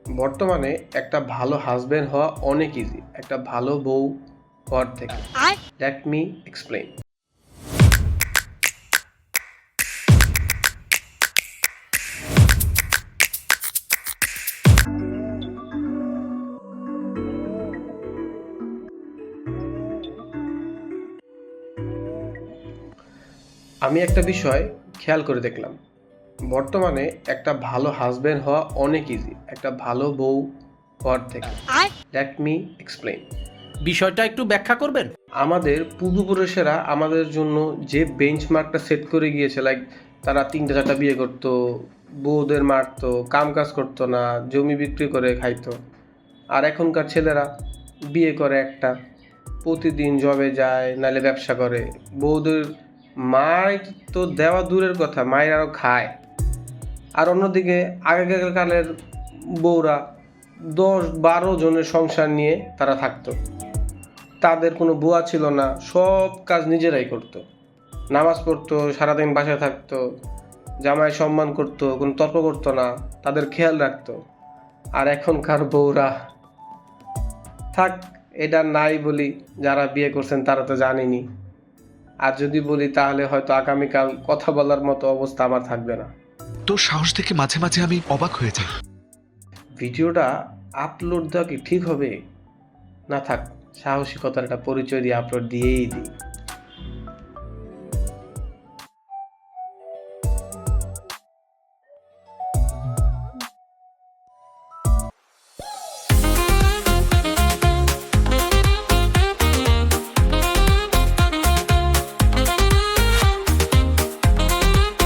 বর্তমানে একটা ভালো হাজবেন্ড হওয়া অনেক ইজি একটা ভালো বউ হওয়ার থেকে। Let me explain. আমি একটা বিষয় খেয়াল করে দেখলাম, বর্তমানে একটা ভালো হাজবেন্ড হওয়া অনেক ইজি একটা ভালো বউ হওয়ার থেকে। Let me explain. বিষয়টা একটু ব্যাখ্যা করবেন? আমাদের পূর্বপুরুষেরা আমাদের জন্য যে বেঞ্চমার্কটা সেট করে গিয়েছে, লাইক তারা 3টা 4টা বিয়ে করতো, বউদের মারতো, কাম কাজ করতো না, জমি বিক্রি করে খাইতো। আর এখনকার ছেলেরা বিয়ে করে একটা, প্রতিদিন জবে যায়, নাহলে ব্যবসা করে, বউদের মায়ের তো দেওয়া দূরের কথা, মায়ের আরও খায়। আর অন্যদিকে আগেকার কালের বউরা 10-12 জনের সংসার নিয়ে তারা থাকতো, তাদের কোনো বুয়া ছিল না, সব কাজ নিজেরাই করতো, নামাজ পড়তো, সারাদিন বাসায় থাকতো, জামাই সম্মান করতো, কোনো তর্ক করতো না, তাদের খেয়াল রাখতো। আর এখনকার বউরা থাক, এটা নাই বলি, যারা বিয়ে করছেন তারা তো জানেনি। আর যদি বলি তাহলে হয়তো আগামীকাল কথা বলার মতো অবস্থা আমার থাকবে না। তোর সাহস দেখে মাঝে মাঝে আমি অবাক হয়ে যাই। ভিডিওটা আপলোড দেওয়া কি ঠিক হবে? না থাক, সাহসিকতার একটা পরিচয় দিয়ে আপলোড দিয়েই দিই।